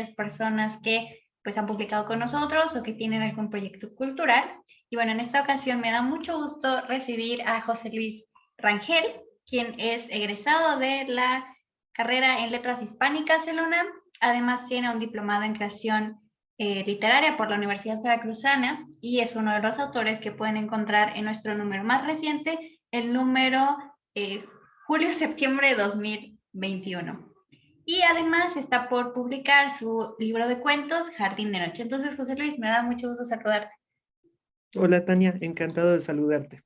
aquellas personas que pues han publicado con nosotros o que tienen algún proyecto cultural. Y bueno, en esta ocasión me da mucho gusto recibir a José Luis Rangel, quien es egresado de la carrera en Letras Hispánicas en la UNAM. Además tiene un diplomado en creación literaria por la Universidad Veracruzana y es uno de los autores que pueden encontrar en nuestro número más reciente, el número julio-septiembre de 2021. Y además está por publicar su libro de cuentos, Jardín de Noche. Entonces, José Luis, me da mucho gusto saludarte. Hola Tania, encantado de saludarte.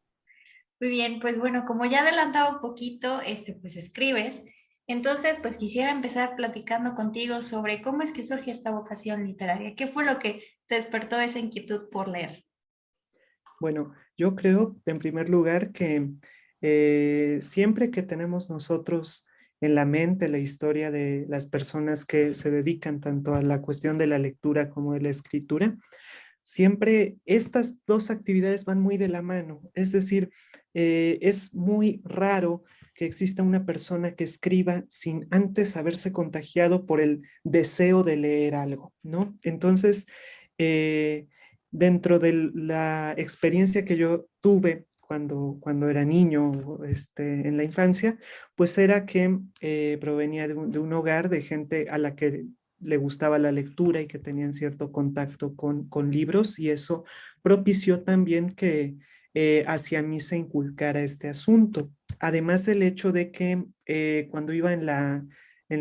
Muy bien, pues bueno, como ya adelantaba un poquito, pues escribes. Entonces, pues quisiera empezar platicando contigo sobre cómo es que surge esta vocación literaria. ¿Qué fue lo que te despertó esa inquietud por leer? Bueno, yo creo en primer lugar que siempre que tenemos nosotros en la mente la historia de las personas que se dedican tanto a la cuestión de la lectura como de la escritura, siempre estas dos actividades van muy de la mano. Es decir, es muy raro que exista una persona que escriba sin antes haberse contagiado por el deseo de leer algo, ¿no? Entonces, eh, dentro de la experiencia que yo tuve cuando era niño, en la infancia, pues era que provenía de un hogar de gente a la que le gustaba la lectura y que tenían cierto contacto con libros, y eso propició también que hacia mí se inculcara este asunto. Además del hecho de que cuando iba en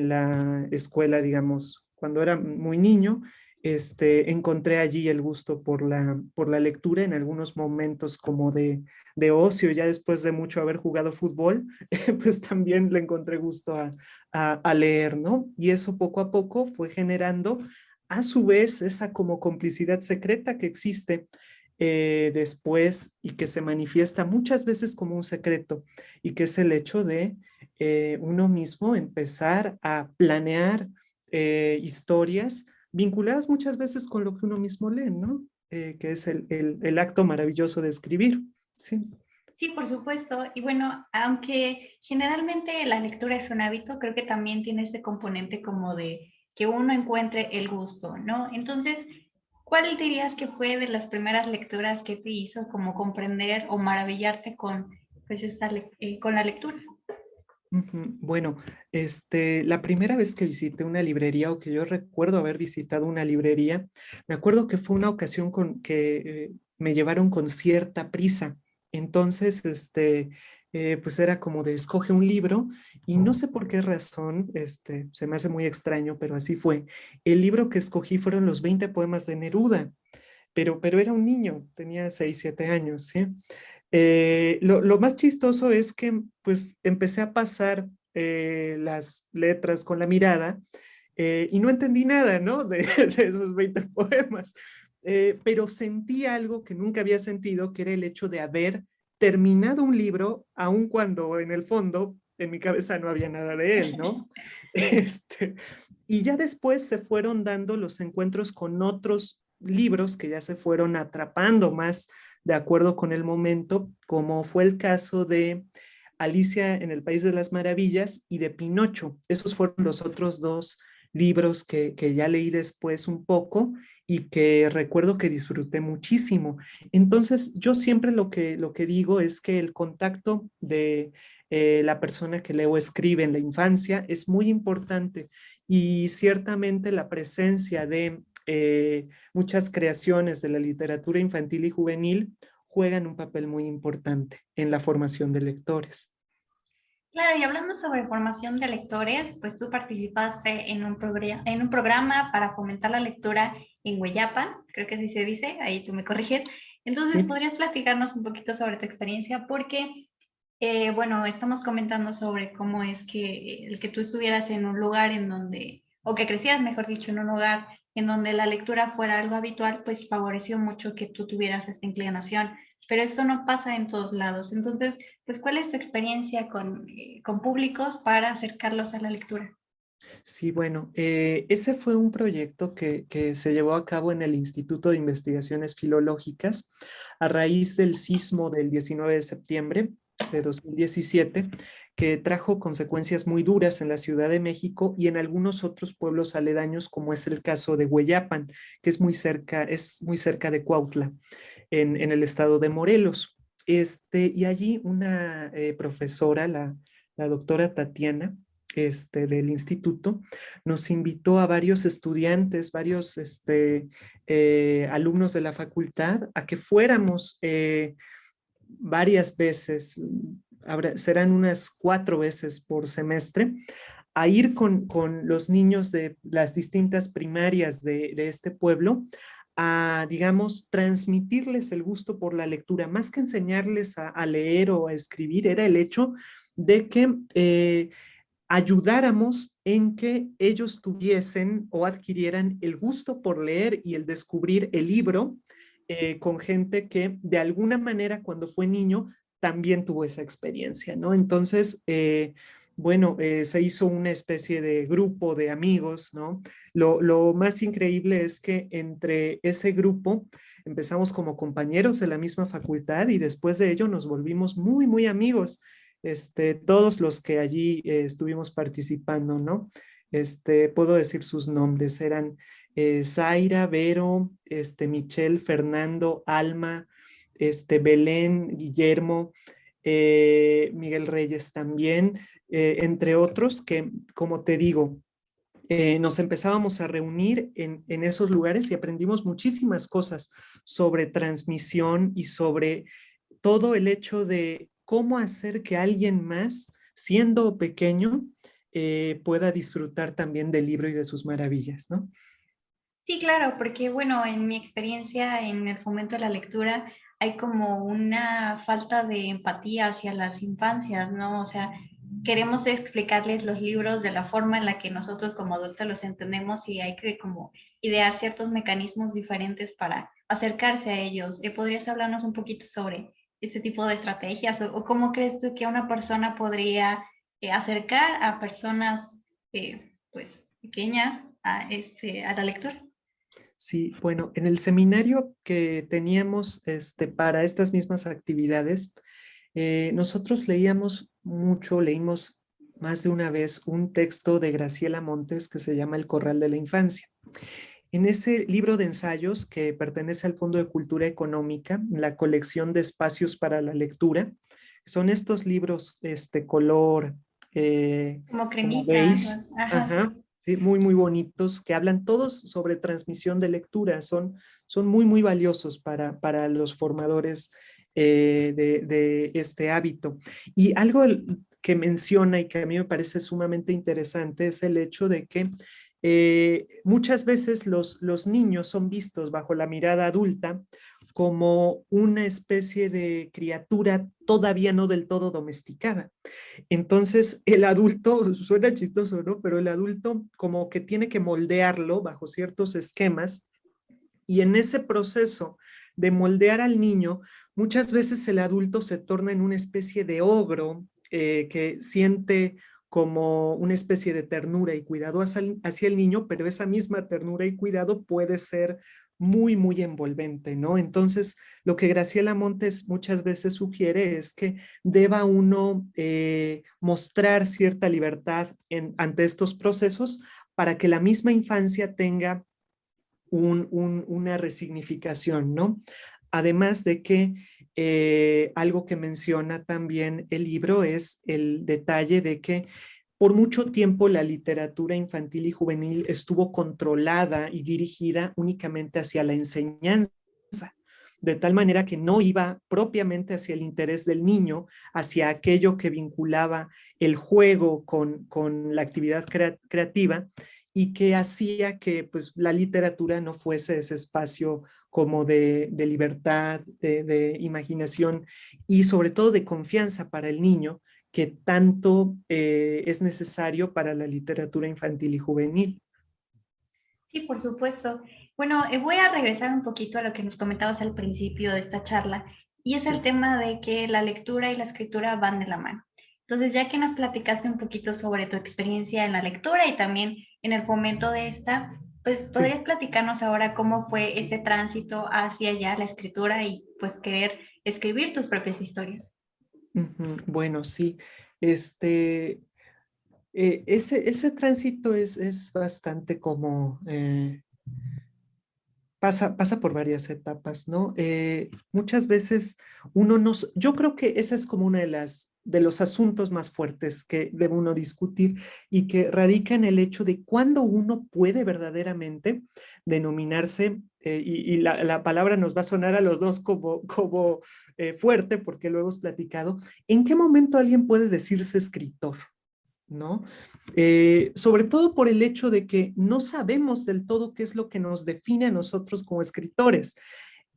la escuela, digamos, cuando era muy niño, encontré allí el gusto por la lectura en algunos momentos como de ocio, ya después de mucho haber jugado fútbol, pues también le encontré gusto a leer, ¿no? Y eso poco a poco fue generando a su vez esa como complicidad secreta que existe después y que se manifiesta muchas veces como un secreto, y que es el hecho de uno mismo empezar a planear historias vinculadas muchas veces con lo que uno mismo lee, ¿no? Que es el acto maravilloso de escribir, ¿sí? Sí, por supuesto. Y bueno, aunque generalmente la lectura es un hábito, creo que también tiene este componente como de que uno encuentre el gusto, ¿no? Entonces, ¿cuál dirías que fue de las primeras lecturas que te hizo como comprender o maravillarte con, pues, con la lectura? Ujú. Bueno, la primera vez que visité una librería, o que yo recuerdo haber visitado una librería, me acuerdo que fue una ocasión con que me llevaron con cierta prisa. Entonces, pues era como de escoge un libro, y no sé por qué razón, se me hace muy extraño, pero así fue. El libro que escogí fueron los 20 poemas de Neruda, pero era un niño, tenía 6 7 años, ¿sí? Lo más chistoso es que pues empecé a pasar las letras con la mirada y no entendí nada, ¿no? De esos 20 poemas. Pero sentí algo que nunca había sentido, que era el hecho de haber terminado un libro, aun cuando en el fondo en mi cabeza no había nada de él, ¿no? Este, y ya después se fueron dando los encuentros con otros libros que ya se fueron atrapando más de acuerdo con el momento, como fue el caso de Alicia en el País de las Maravillas y de Pinocho. Esos fueron los otros dos libros que ya leí después un poco y que recuerdo que disfruté muchísimo. Entonces, yo siempre lo que digo es que el contacto de la persona que lee o escribe en la infancia es muy importante, y ciertamente la presencia de muchas creaciones de la literatura infantil y juvenil juegan un papel muy importante en la formación de lectores. Claro, y hablando sobre formación de lectores, pues tú participaste en un programa para fomentar la lectura en Hueyapan, creo que así se dice, ahí tú me corriges. Entonces, Sí. ¿podrías platicarnos un poquito sobre tu experiencia? Porque, bueno, estamos comentando sobre cómo es que el que tú estuvieras en un lugar en donde, o que crecieras, mejor dicho, en un lugar en donde la lectura fuera algo habitual, pues favoreció mucho que tú tuvieras esta inclinación, pero esto no pasa en todos lados. Entonces, pues, ¿cuál es tu experiencia con públicos para acercarlos a la lectura? Sí, bueno, ese fue un proyecto que se llevó a cabo en el Instituto de Investigaciones Filológicas a raíz del sismo del 19 de septiembre de 2017, que trajo consecuencias muy duras en la Ciudad de México y en algunos otros pueblos aledaños, como es el caso de Hueyapan, que es muy cerca de Cuautla, en el estado de Morelos. Y allí una profesora, la doctora Tatiana, del instituto, nos invitó a varios estudiantes, varios alumnos de la facultad, a que fuéramos varias veces, serán unas 4 veces por semestre, a ir con los niños de las distintas primarias de este pueblo a, digamos, transmitirles el gusto por la lectura, más que enseñarles a leer o a escribir, era el hecho de que ayudáramos en que ellos tuviesen o adquirieran el gusto por leer y el descubrir el libro con gente que de alguna manera cuando fue niño también tuvo esa experiencia, ¿no? Entonces, bueno, se hizo una especie de grupo de amigos, ¿no? Lo más increíble es que entre ese grupo empezamos como compañeros de la misma facultad y después de ello nos volvimos muy, muy amigos. Todos los que allí estuvimos participando, ¿no? Puedo decir sus nombres, eran Zaira, Vero, Michelle, Fernando, Alma, Belén, Guillermo, Miguel Reyes también, entre otros que, como te digo, nos empezábamos a reunir en esos lugares y aprendimos muchísimas cosas sobre transmisión y sobre todo el hecho de cómo hacer que alguien más, siendo pequeño, pueda disfrutar también del libro y de sus maravillas, ¿no? Sí, claro, porque bueno, en mi experiencia en el fomento de la lectura hay como una falta de empatía hacia las infancias, ¿no? O sea, queremos explicarles los libros de la forma en la que nosotros como adultos los entendemos y hay que como idear ciertos mecanismos diferentes para acercarse a ellos. ¿Podrías hablarnos un poquito sobre este tipo de estrategias o cómo crees tú que una persona podría acercar a personas pues pequeñas a la lectura? Sí, bueno, en el seminario que teníamos para estas mismas actividades, nosotros leíamos mucho, leímos más de una vez un texto de Graciela Montes que se llama El Corral de la Infancia. En ese libro de ensayos que pertenece al Fondo de Cultura Económica, la colección de espacios para la lectura, son estos libros, color, Como como cremitas, beige, ajá, sí. ajá, sí, muy, muy bonitos, que hablan todos sobre transmisión de lectura, son muy, muy valiosos para los formadores de este hábito. Y algo que menciona y que a mí me parece sumamente interesante es el hecho de que muchas veces los niños son vistos bajo la mirada adulta como una especie de criatura todavía no del todo domesticada. Entonces, el adulto, suena chistoso, ¿no? Pero el adulto como que tiene que moldearlo bajo ciertos esquemas y en ese proceso de moldear al niño, muchas veces el adulto se torna en una especie de ogro que siente como una especie de ternura y cuidado hacia el niño, pero esa misma ternura y cuidado puede ser muy, muy envolvente, ¿no? Entonces, lo que Graciela Montes muchas veces sugiere es que deba uno mostrar cierta libertad ante estos procesos para que la misma infancia tenga una resignificación, ¿no? Además de que algo que menciona también el libro es el detalle de que por mucho tiempo la literatura infantil y juvenil estuvo controlada y dirigida únicamente hacia la enseñanza, de tal manera que no iba propiamente hacia el interés del niño, hacia aquello que vinculaba el juego con la actividad creativa y que hacía que pues, la literatura no fuese ese espacio como de libertad, de imaginación y sobre todo de confianza para el niño que tanto es necesario para la literatura infantil y juvenil. Sí, por supuesto. Bueno, voy a regresar un poquito a lo que nos comentabas al principio de esta charla, y es el Sí, tema de que la lectura y la escritura van de la mano. Entonces, ya que nos platicaste un poquito sobre tu experiencia en la lectura y también en el fomento de esta, pues sí. podrías platicarnos ahora cómo fue ese tránsito hacia ya la escritura y pues querer escribir tus propias historias. Ujú. Bueno, sí. Este, ese tránsito es bastante como, pasa por varias etapas, ¿no? Muchas veces uno nos, yo creo que esa es como una de los asuntos más fuertes que debe uno discutir y que radica en el hecho de cuándo uno puede verdaderamente denominarse, y la palabra nos va a sonar a los dos como fuerte, porque lo hemos platicado, ¿en qué momento alguien puede decirse escritor? ¿No? Sobre todo por el hecho de que no sabemos del todo qué es lo que nos define a nosotros como escritores.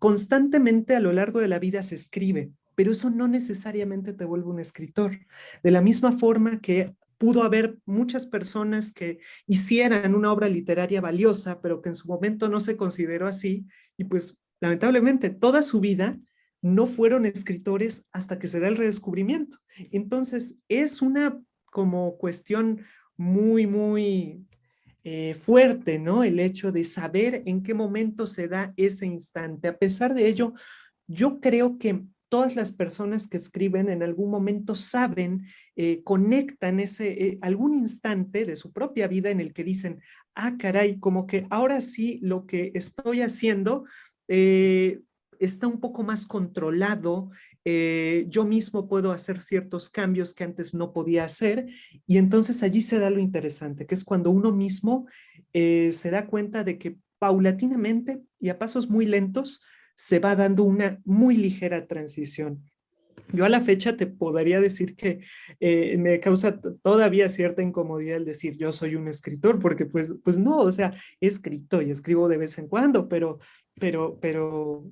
Constantemente a lo largo de la vida se escribe, pero eso no necesariamente te vuelve un escritor. De la misma forma que pudo haber muchas personas que hicieran una obra literaria valiosa, pero que en su momento no se consideró así, y pues lamentablemente toda su vida no fueron escritores hasta que se da el redescubrimiento. Entonces, es una como cuestión muy fuerte, ¿no? El hecho de saber en qué momento se da ese instante. A pesar de ello, yo creo que todas las personas que escriben en algún momento saben, conectan algún instante de su propia vida en el que dicen, ah, caray, como que ahora sí lo que estoy haciendo eh, está un poco más controlado, yo mismo puedo hacer ciertos cambios que antes no podía hacer y entonces allí se da lo interesante, que es cuando uno mismo se da cuenta de que paulatinamente y a pasos muy lentos se va dando una muy ligera transición. Yo a la fecha te podría decir que me causa todavía cierta incomodidad el decir yo soy un escritor, porque pues no, o sea, he escrito y escribo de vez en cuando, pero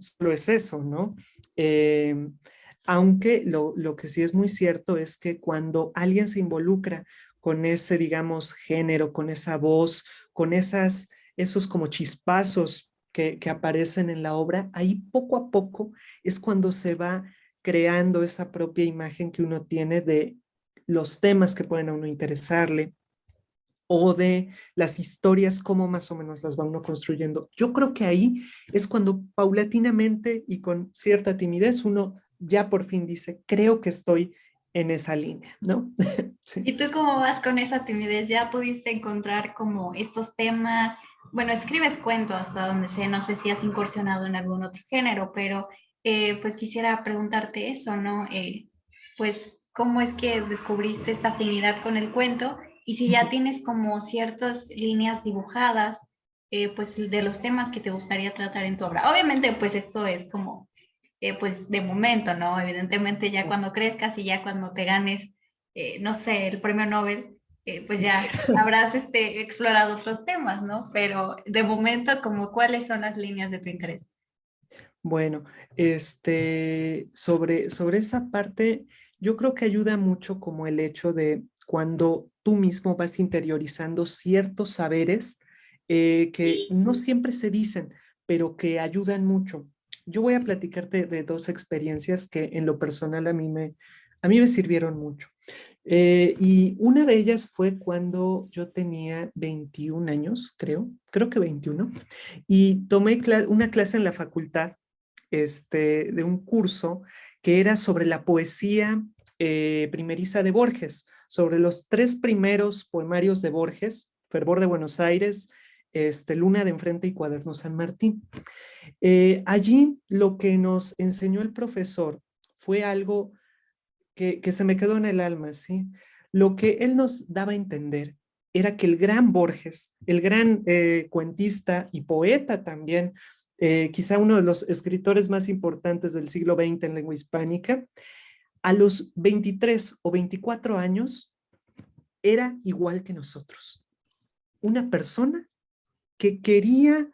solo es eso, ¿no? Eh, Aunque lo que sí es muy cierto es que cuando alguien se involucra con ese, digamos, género, con esa voz, con esos como chispazos que aparecen en la obra, ahí poco a poco es cuando se va creando esa propia imagen que uno tiene de los temas que pueden a uno interesarle o de las historias, cómo más o menos las va uno construyendo. Yo creo que ahí es cuando paulatinamente y con cierta timidez uno ya por fin dice, creo que estoy en esa línea, ¿no? Sí. ¿Y tú cómo vas con esa timidez? ¿Ya pudiste encontrar como estos temas? Bueno, escribes cuentos hasta donde sé, no sé si has incursionado en algún otro género, pero pues quisiera preguntarte eso, ¿no? Pues, ¿cómo es que descubriste esta afinidad con el cuento? Y si ya tienes como ciertas líneas dibujadas, pues de los temas que te gustaría tratar en tu obra. Obviamente, pues esto es como, pues de momento, ¿no? Evidentemente ya cuando crezcas y ya cuando te ganes no sé, el premio Nobel, pues ya habrás explorado otros temas, ¿no? Pero de momento, como cuáles son las líneas de tu interés. Bueno, sobre esa parte, yo creo que ayuda mucho como el hecho de cuando tú mismo vas interiorizando ciertos saberes que no siempre se dicen, pero que ayudan mucho. Yo voy a platicarte de dos experiencias que en lo personal a mí me sirvieron mucho. Y una de ellas fue cuando yo tenía 21 años, creo que 21, y tomé una clase en la facultad de un curso que era sobre la poesía primeriza de Borges, sobre los tres primeros poemarios de Borges, Fervor de Buenos Aires, Luna de Enfrente y Cuaderno San Martín. Allí lo que nos enseñó el profesor fue algo que se me quedó en el alma, ¿sí? Lo que él nos daba a entender era que el gran Borges, el gran cuentista y poeta también, quizá uno de los escritores más importantes del siglo XX en lengua hispánica, a los 23 o 24 años era igual que nosotros. Una persona que quería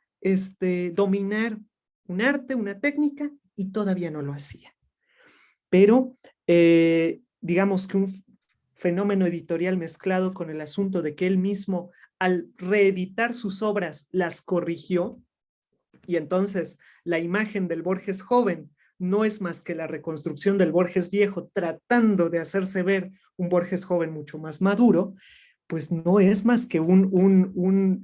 dominar un arte, una técnica, y todavía no lo hacía. Pero digamos que un fenómeno editorial mezclado con el asunto de que él mismo al reeditar sus obras las corrigió y entonces la imagen del Borges joven no es más que la reconstrucción del Borges viejo tratando de hacerse ver un Borges joven mucho más maduro, pues no es más que una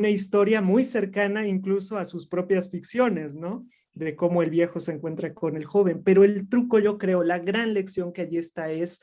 historia muy cercana incluso a sus propias ficciones, ¿no? De cómo el viejo se encuentra con el joven. Pero el truco, yo creo, la gran lección que allí está es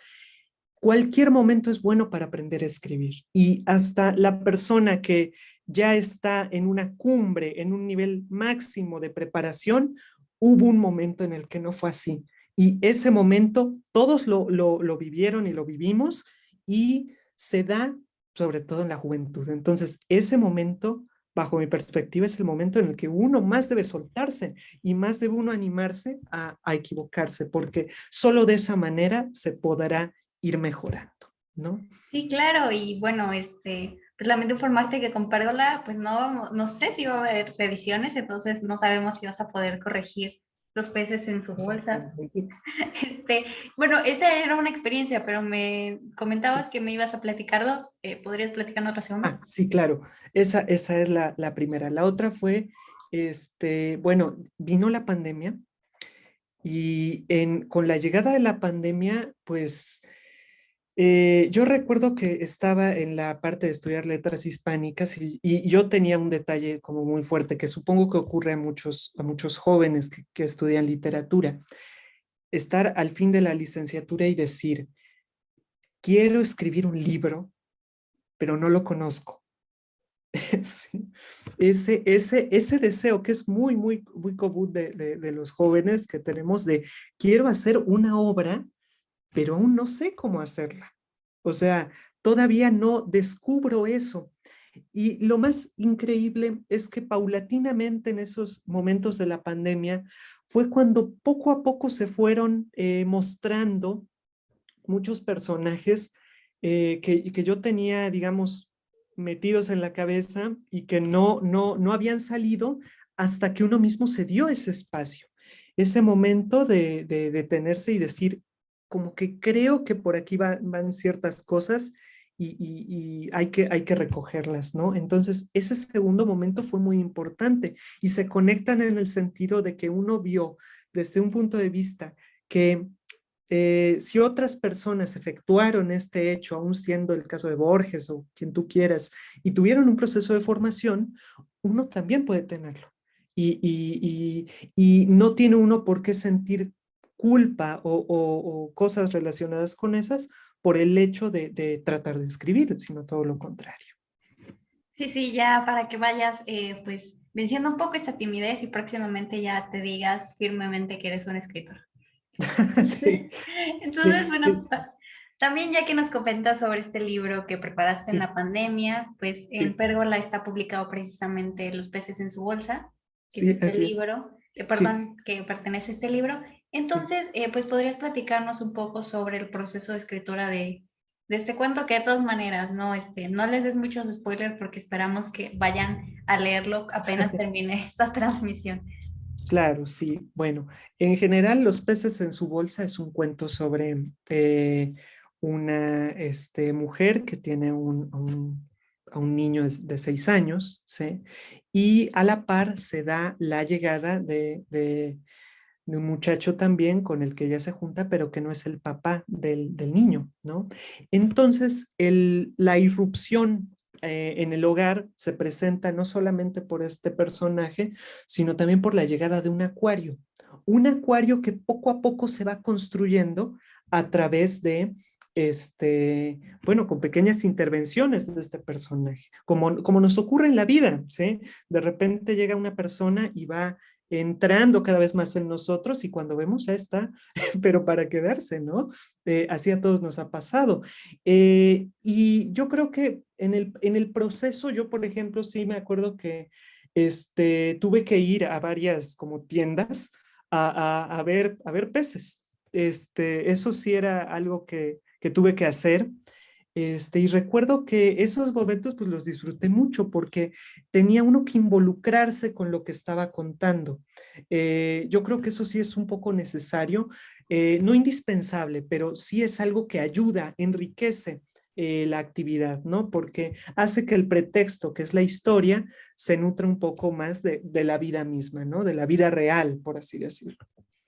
cualquier momento es bueno para aprender a escribir. Y hasta la persona que ya está en una cumbre, en un nivel máximo de preparación, hubo un momento en el que no fue así. Y ese momento todos lo vivieron y lo vivimos y se da sobre todo en la juventud. Entonces, ese momento, bajo mi perspectiva, es el momento en el que uno más debe soltarse y más debe uno animarse a equivocarse, porque solo de esa manera se podrá ir mejorando, ¿no? Sí, claro, y bueno, pues lamento informarte que con Pérgola, pues no sé si va a haber revisiones, entonces no sabemos si vas a poder corregir los peces en su bolsa. Exactamente. Este, bueno, esa era una experiencia, pero me comentabas Sí. que me ibas a platicar dos. ¿Podrías platicar otra segunda? Sí, claro. Esa es la primera. La otra fue, bueno, vino la pandemia y con la llegada de la pandemia, pues yo recuerdo que estaba en la parte de estudiar letras hispánicas y yo tenía un detalle como muy fuerte que supongo que ocurre a muchos jóvenes que estudian literatura. Estar al fin de la licenciatura y decir, quiero escribir un libro, pero no lo conozco. Sí. Ese deseo que es muy común de los jóvenes que tenemos de quiero hacer una obra, pero aún no sé cómo hacerla. O sea, todavía no descubro eso. Y lo más increíble es que paulatinamente en esos momentos de la pandemia fue cuando poco a poco se fueron mostrando muchos personajes que yo tenía, digamos, metidos en la cabeza y que no habían salido hasta que uno mismo se dio ese espacio, ese momento de detenerse y decir, como que creo que por aquí van ciertas cosas y hay que recogerlas, ¿no? Entonces, ese segundo momento fue muy importante y se conectan en el sentido de que uno vio desde un punto de vista que si otras personas efectuaron este hecho, aún siendo el caso de Borges o quien tú quieras, y tuvieron un proceso de formación, uno también puede tenerlo. Y no tiene uno por qué sentir culpa o cosas relacionadas con esas por el hecho de tratar de escribir, sino todo lo contrario. Sí, sí, ya para que vayas, pues, venciendo un poco esta timidez y próximamente ya te digas firmemente que eres un escritor. Sí, Entonces, sí, bueno, también ya que nos comentas sobre este libro que preparaste en sí, la pandemia, pues en sí, Pérgola está publicado precisamente Los peces en su bolsa, que es sí, este así es. libro, Sí, perdón, que pertenece a este libro. sí. Entonces, pues podrías platicarnos un poco sobre el proceso de escritura de este cuento, que de todas maneras, no, no les des muchos spoilers porque esperamos que vayan a leerlo apenas termine esta transmisión. Claro, sí. Bueno, en general, Los peces en su bolsa es un cuento sobre una mujer que tiene a un niño de 6 años, ¿sí? Y a la par se da la llegada de un muchacho también con el que ella se junta, pero que no es el papá del niño, ¿no? Entonces, la irrupción en el hogar se presenta no solamente por este personaje, sino también por la llegada de un acuario que poco a poco se va construyendo a través de bueno, con pequeñas intervenciones de este personaje, como nos ocurre en la vida, ¿sí? De repente llega una persona y va entrando cada vez más en nosotros y cuando vemos ya está, pero para quedarse, ¿no? Así a todos nos ha pasado. Y yo creo que en el proceso, yo por ejemplo, sí me acuerdo que tuve que ir a varias como tiendas a ver peces. Eso sí era algo que tuve que hacer. Y recuerdo que esos momentos pues los disfruté mucho porque tenía uno que involucrarse con lo que estaba contando. Yo creo que eso sí es un poco necesario, no indispensable, pero sí es algo que ayuda, enriquece la actividad, ¿no? Porque hace que el pretexto, que es la historia, se nutra un poco más de la vida misma, ¿no? De la vida real, por así decirlo.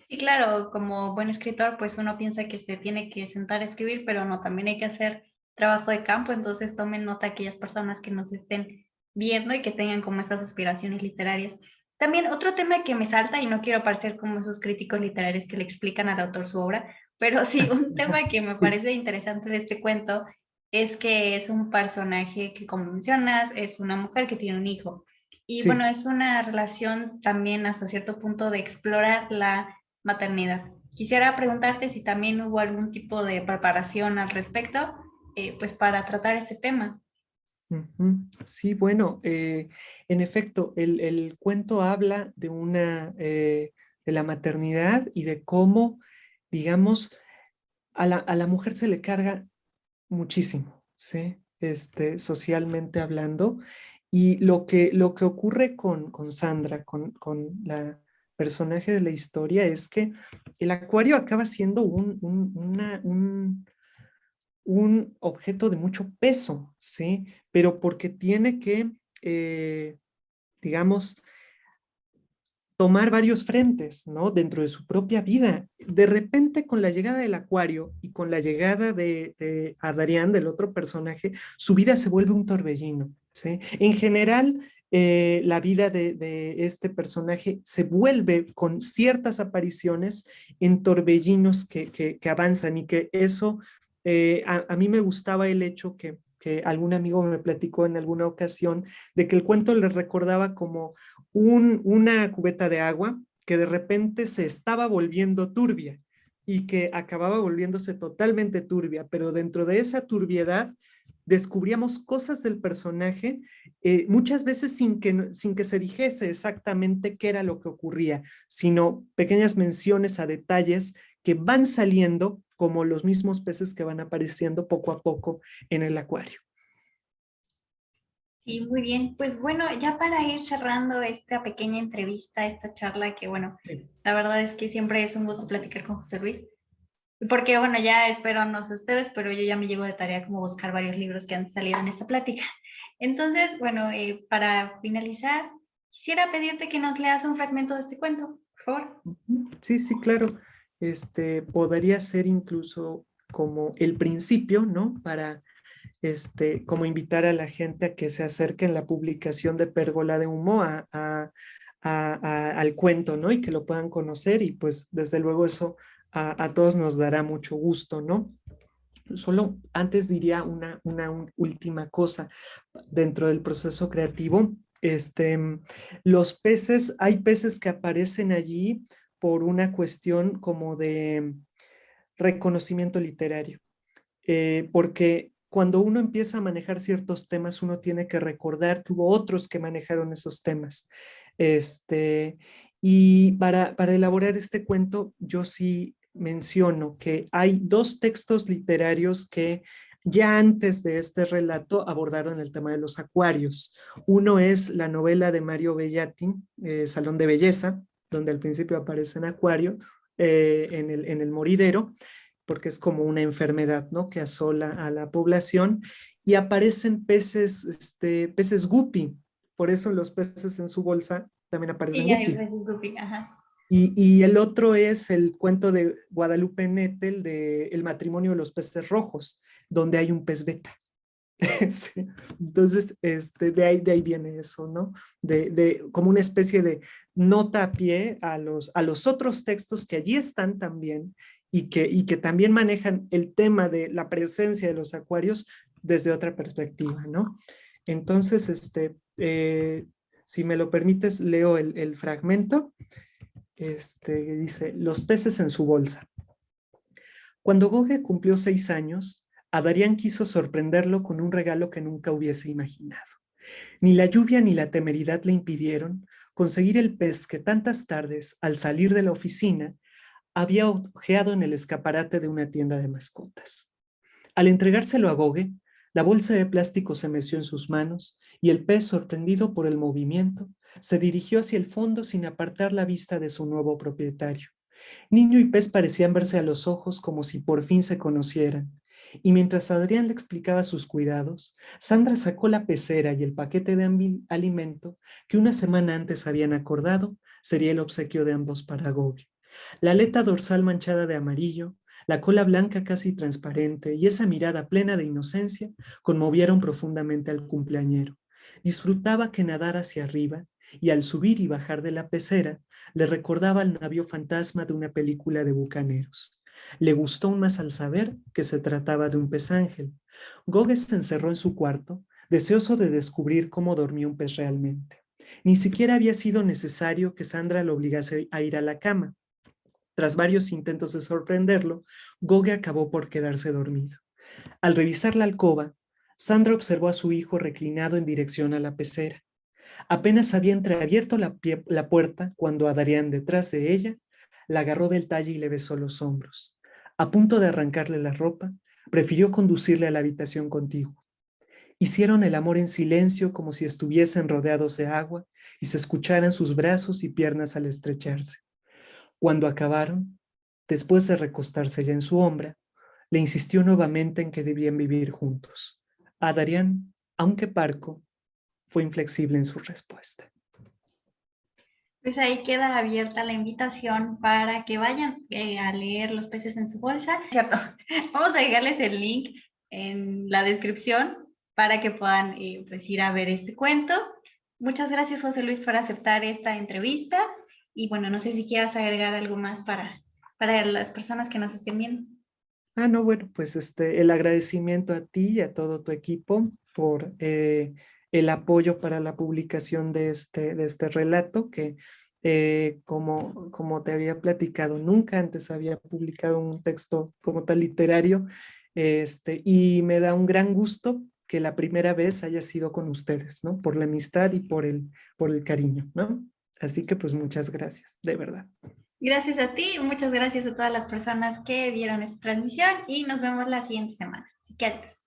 Sí, claro, como buen escritor, pues uno piensa que se tiene que sentar a escribir, pero no, también hay que hacer trabajo de campo, entonces tomen nota aquellas personas que nos estén viendo y que tengan como estas aspiraciones literarias. También otro tema que me salta, y no quiero parecer como esos críticos literarios que le explican al autor su obra, pero sí, un tema que me Sí, parece interesante de este cuento es que es un personaje que, como mencionas, es una mujer que tiene un hijo. Y bueno, sí. es una relación también hasta cierto punto de explorar la maternidad. Quisiera preguntarte si también hubo algún tipo de preparación al respecto, pues para tratar este tema. Ujú. Sí, bueno, en efecto, el cuento habla de de la maternidad y de cómo, digamos, a la mujer se le carga muchísimo, ¿sí? Socialmente hablando. Y lo que ocurre con Sandra, con la personaje de la historia, es que el acuario acaba siendo un objeto de mucho peso, ¿sí? Pero porque tiene que, eh, digamos, tomar varios frentes, ¿no? Dentro de su propia vida. De repente, con la llegada del acuario y con la llegada de Adrián, del otro personaje, su vida se vuelve un torbellino, ¿sí? En general, la vida de este personaje se vuelve con ciertas apariciones en torbellinos que avanzan y que eso, a mí me gustaba el hecho que algún amigo me platicó en alguna ocasión de que el cuento le recordaba como una cubeta de agua que de repente se estaba volviendo turbia y que acababa volviéndose totalmente turbia, pero dentro de esa turbiedad descubríamos cosas del personaje, muchas veces sin que se dijese exactamente qué era lo que ocurría, sino pequeñas menciones a detalles que van saliendo como los mismos peces que van apareciendo poco a poco en el acuario. Sí, muy bien. Pues bueno, ya para ir cerrando esta pequeña entrevista, esta charla, que bueno, Sí. la verdad es que siempre es un gusto platicar con José Luis, porque bueno, ya espero no sé ustedes, pero yo ya me llevo de tarea como buscar varios libros que han salido en esta plática. Entonces, bueno, para finalizar, quisiera pedirte que nos leas un fragmento de este cuento, por favor. Sí, sí, claro. Podría ser incluso como el principio, ¿no? Para, como invitar a la gente a que se acerque en la publicación de Pérgola de Humo al cuento, ¿no? Y que lo puedan conocer y pues desde luego eso a todos nos dará mucho gusto, ¿no? Solo antes diría una última cosa dentro del proceso creativo. Los peces, hay peces que aparecen allí por una cuestión como de reconocimiento literario, porque cuando uno empieza a manejar ciertos temas, uno tiene que recordar que hubo otros que manejaron esos temas. Este, y para elaborar este cuento, yo sí menciono que hay dos textos literarios que ya antes de este relato abordaron el tema de los acuarios. Uno es la novela de Mario Bellatin, Salón de Belleza, donde al principio aparece un acuario en el moridero, porque es como una enfermedad, ¿no? Que asola a la población y aparecen peces, peces guppy. Por eso los peces en su bolsa también aparecen Sí, hay guppies. veces, Guppy, ajá. Y el otro es el cuento de Guadalupe Nettel de El matrimonio de los peces rojos, donde hay un pez beta. Sí. Entonces, de ahí viene eso, ¿no? Como una especie de nota a pie a los otros textos que allí están también y que también manejan el tema de la presencia de los acuarios desde otra perspectiva, ¿no? Entonces, si me lo permites, leo el fragmento. Dice, los peces en su bolsa. Cuando Goge cumplió 6 años, Adarián quiso sorprenderlo con un regalo que nunca hubiese imaginado. Ni la lluvia ni la temeridad le impidieron conseguir el pez que tantas tardes, al salir de la oficina, había ojeado en el escaparate de una tienda de mascotas. Al entregárselo a Goge, la bolsa de plástico se meció en sus manos y el pez, sorprendido por el movimiento, se dirigió hacia el fondo sin apartar la vista de su nuevo propietario. Niño y pez parecían verse a los ojos como si por fin se conocieran. Y mientras Adrián le explicaba sus cuidados, Sandra sacó la pecera y el paquete de alimento que una semana antes habían acordado sería el obsequio de ambos para Gogi. La aleta dorsal manchada de amarillo, la cola blanca casi transparente y esa mirada plena de inocencia conmovieron profundamente al cumpleañero. Disfrutaba que nadara hacia arriba y al subir y bajar de la pecera le recordaba al navío fantasma de una película de bucaneros. Le gustó aún más al saber que se trataba de un pez ángel. Gogue se encerró en su cuarto, deseoso de descubrir cómo dormía un pez realmente. Ni siquiera había sido necesario que Sandra lo obligase a ir a la cama. Tras varios intentos de sorprenderlo, Gogue acabó por quedarse dormido. Al revisar la alcoba, Sandra observó a su hijo reclinado en dirección a la pecera. Apenas había entreabierto la puerta cuando Adrián, detrás de ella, la agarró del talle y le besó los hombros. A punto de arrancarle la ropa, prefirió conducirle a la habitación contigua. Hicieron el amor en silencio como si estuviesen rodeados de agua y se escucharan sus brazos y piernas al estrecharse. Cuando acabaron, después de recostarse ya en su hombra, le insistió nuevamente en que debían vivir juntos. Adrián, aunque parco, fue inflexible en su respuesta. Pues ahí queda abierta la invitación para que vayan a leer Los peces en su bolsa. ¿Cierto? Vamos a dejarles el link en la descripción para que puedan pues ir a ver este cuento. Muchas gracias, José Luis, por aceptar esta entrevista. Y bueno, no sé si quieras agregar algo más para las personas que nos estén viendo. No, bueno, pues el agradecimiento a ti y a todo tu equipo por el apoyo para la publicación de este relato que, como te había platicado, nunca antes había publicado un texto como tal literario, y me da un gran gusto que la primera vez haya sido con ustedes, ¿no? Por la amistad y por el cariño, ¿no? Así que pues muchas gracias, de verdad. Gracias a ti, muchas gracias a todas las personas que vieron esta transmisión y nos vemos la siguiente semana. Así que adiós.